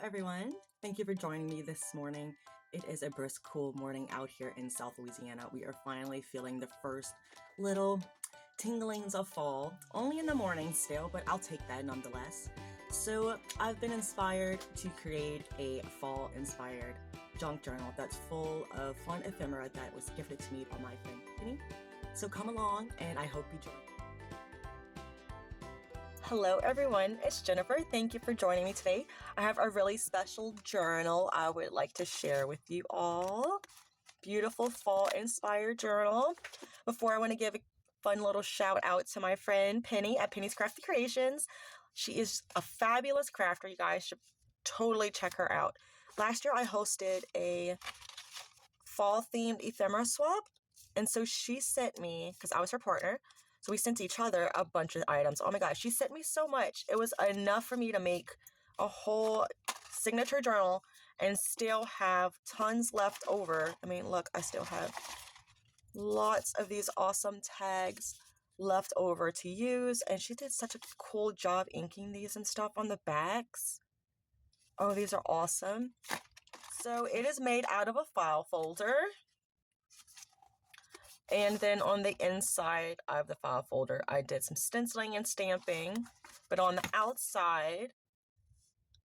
everyone. Thank you for joining me this morning. It is a brisk, cool morning out here in South Louisiana. We are finally feeling the first little tinglings of fall. Only in the morning still, but I'll take that nonetheless. So I've been inspired to create a fall-inspired junk journal that's full of fun ephemera that was gifted to me by my friend Penny. So come along, and I hope you join. Hello everyone, it's Jennifer. Thank you for joining me today. I have a really special journal I would like to share with you all. Beautiful fall inspired journal. Before I want to give a fun little shout out to my friend Penny at Penny's Crafty Creations. She is a fabulous crafter. You guys should totally check her out. Last year I hosted a fall themed ephemera swap, and so she sent me, because I was her partner, so we sent each other a bunch of items. Oh my gosh, she sent me so much. It was enough for me to make a whole signature journal and still have tons left over. I mean, look, I still have lots of these awesome tags left over to use. And she did such a cool job inking these and stuff on the backs. Oh, these are awesome. So it is made out of a file folder. And then on the inside of the file folder, I did some stenciling and stamping. But on the outside,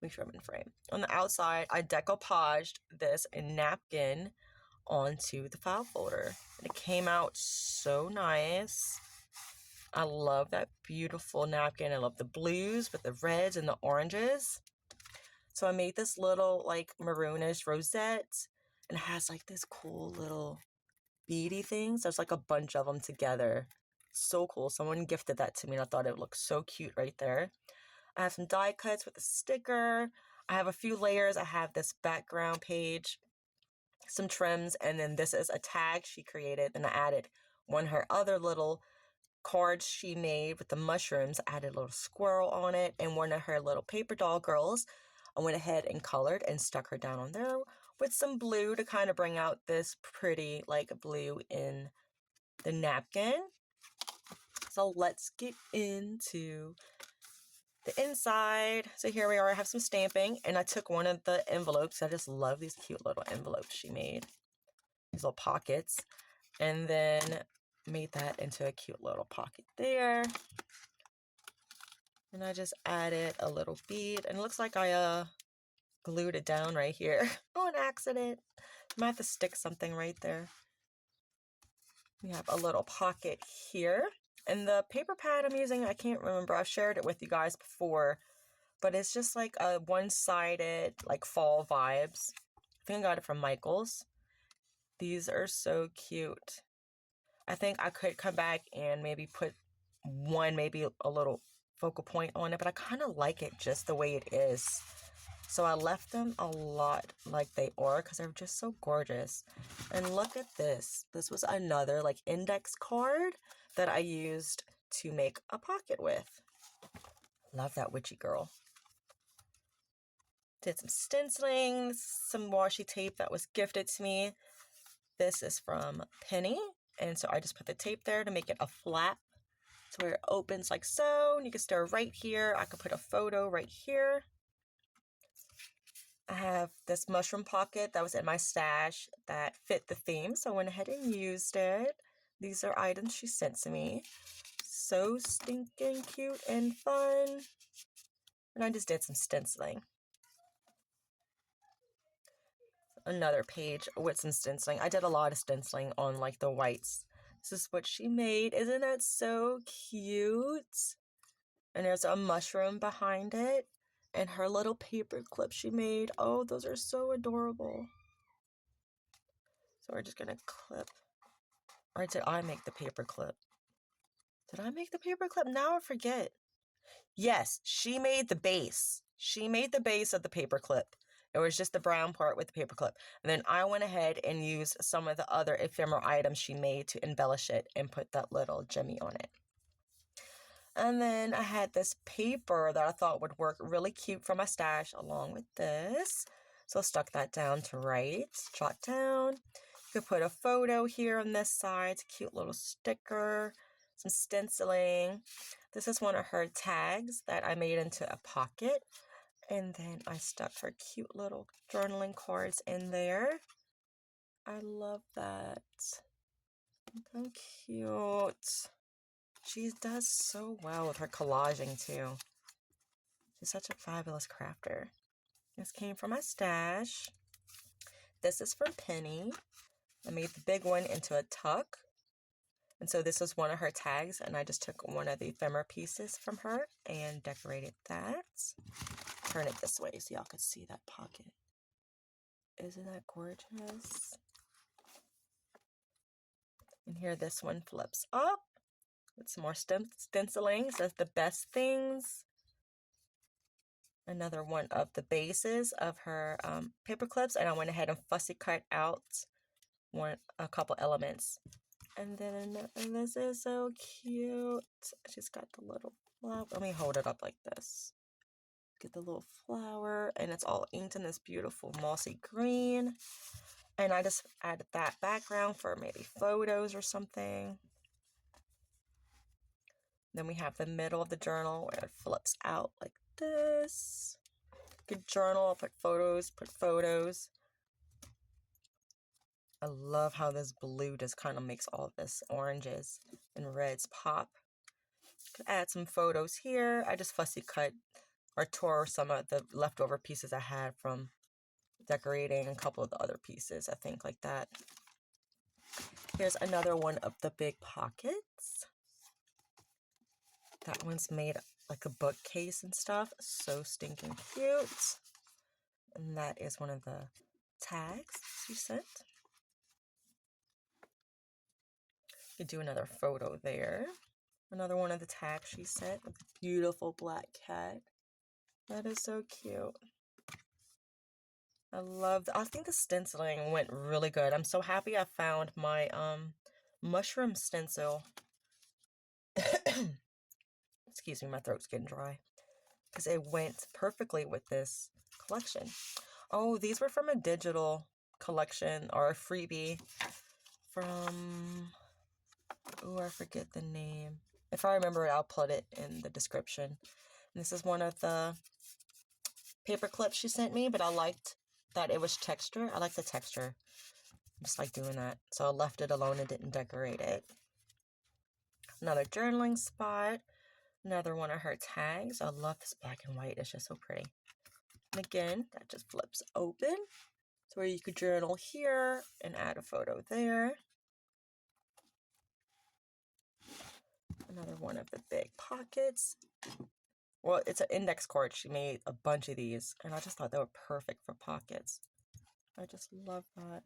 make sure I'm in frame. On the outside, I decoupaged this napkin onto the file folder. And it came out so nice. I love that beautiful napkin. I love the blues with the reds and the oranges. So I made this little like maroonish rosette. And it has like this cool little beady things. There's like a bunch of them together. So cool. Someone gifted that to me and I thought it would look so cute right there. I have some die cuts with a sticker. I have a few layers. I have this background page, some trims, and then this is a tag she created. And I added one of her other little cards she made with the mushrooms. I added a little squirrel on it, and one of her little paper doll girls. I went ahead and colored and stuck her down on there with some blue to kind of bring out this pretty like blue in the napkin. So let's get into the inside. So here we are. I have some stamping, and I took one of the envelopes. I just love these cute little envelopes she made. These little pockets. And then made that into a cute little pocket there. And I just added a little bead, and it looks like I glued it down right here on accident. I might have to stick something right there. We have a little pocket here, and the paper pad I'm using, I can't remember. I've shared it with you guys before, but it's just like a one-sided like fall vibes. I think I got it from Michael's. These are so cute. I think I could come back and maybe put maybe a little focal point on it, but I kind of like it just the way it is. So I left them a lot like they are because they're just so gorgeous. And look at this. This was another like index card that I used to make a pocket with. Love that witchy girl. Did some stenciling, some washi tape that was gifted to me. This is from Penny. And so I just put the tape there to make it a flap. So where it opens like so, and you can start right here. I could put a photo right here. I have this mushroom pocket that was in my stash that fit the theme, so I went ahead and used it. These are items she sent to me. So stinking cute and fun. And I just did some stenciling. Another page with some stenciling. I did a lot of stenciling on like the whites. This is what she made. Isn't that so cute? And there's a mushroom behind it. And her little paper clip she made. Oh, those are so adorable. So we're just going to clip. Or did I make the paper clip? Did I make the paper clip? Now I forget. Yes, she made the base. She made the base of the paper clip. It was just the brown part with the paper clip. And then I went ahead and used some of the other ephemera items she made to embellish it and put that little jemmy on it. And then I had this paper that I thought would work really cute for my stash along with this. So I stuck that down to write, jot down. You could put a photo here on this side. It's a cute little sticker, some stenciling. This is one of her tags that I made into a pocket. And then I stuck her cute little journaling cards in there. I love that. Look how cute. She does so well with her collaging too. She's such a fabulous crafter. This came from my stash. This is from Penny. I made the big one into a tuck. And so this was one of her tags, and I just took one of the ephemera pieces from her and decorated that. Turn it this way so y'all could see that pocket. Isn't that gorgeous? And here this one flips up with some more stenciling. Says the best things. Another one of the bases of her paper clips, and I went ahead and fussy cut out a couple elements. And then this is so cute. She's got the little flower. Let me hold it up like this. Get the little flower, and it's all inked in this beautiful mossy green. And I just added that background for maybe photos or something. Then we have the middle of the journal where it flips out like this. Good journal, put photos. I love how this blue just kind of makes all of this oranges and reds pop. Could add some photos here. I just fussy cut or tore some of the leftover pieces I had from decorating a couple of the other pieces, I think, like that. Here's another one of the big pockets. That one's made like a bookcase and stuff. So stinking cute. And that is one of the tags she sent. You could do another photo there. Another one of the tags she sent. A beautiful black cat. That is so cute. I think the stenciling went really good. I'm so happy I found my mushroom stencil. Excuse me, my throat's getting dry. Because it went perfectly with this collection. Oh, these were from a digital collection or a freebie from, oh, I forget the name. If I remember it, I'll put it in the description. And this is one of the paper clips she sent me, but I liked that it was texture. I like the texture. I just like doing that. So I left it alone and didn't decorate it. Another journaling spot. Another one of her tags. I love this black and white. It's just so pretty. And again, that just flips open. So where you could journal here and add a photo there. Another one of the big pockets. Well, it's an index card. She made a bunch of these, and I just thought they were perfect for pockets. I just love that.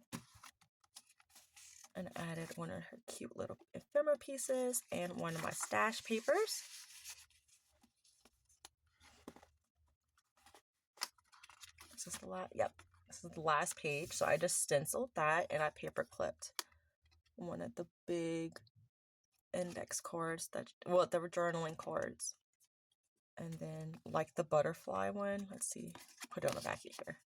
And added one of her cute little ephemera pieces and one of my stash papers. This is the last, yep, this is the last page. So I just stenciled that and I paper clipped one of the big index cards that, well, they were journaling cards. And then like the butterfly one, let's see, put it on the back here.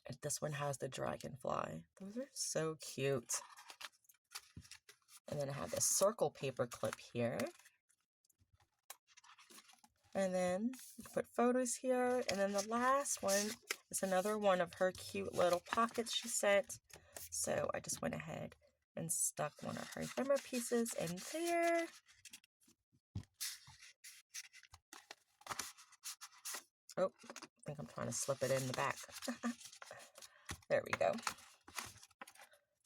And this one has the dragonfly. Those are so cute. And then I have this circle paper clip here. And then you put photos here. And then the last one is another one of her cute little pockets she sent. So I just went ahead and stuck one of her ephemera pieces in there. Oh, I think I'm trying to slip it in the back. There we go.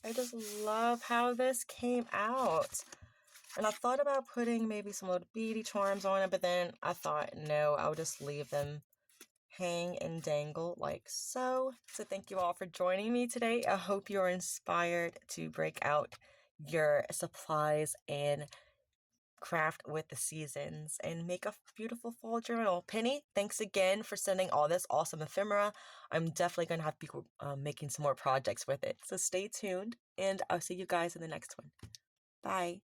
I just love how this came out. And I thought about putting maybe some little beady charms on it, but then I thought, no, I'll just leave them hang and dangle like so. So thank you all for joining me today. I hope you're inspired to break out your supplies and craft with the seasons and make a beautiful fall journal. Penny, thanks again for sending all this awesome ephemera. I'm definitely going to have people making some more projects with it. So stay tuned, and I'll see you guys in the next one. Bye.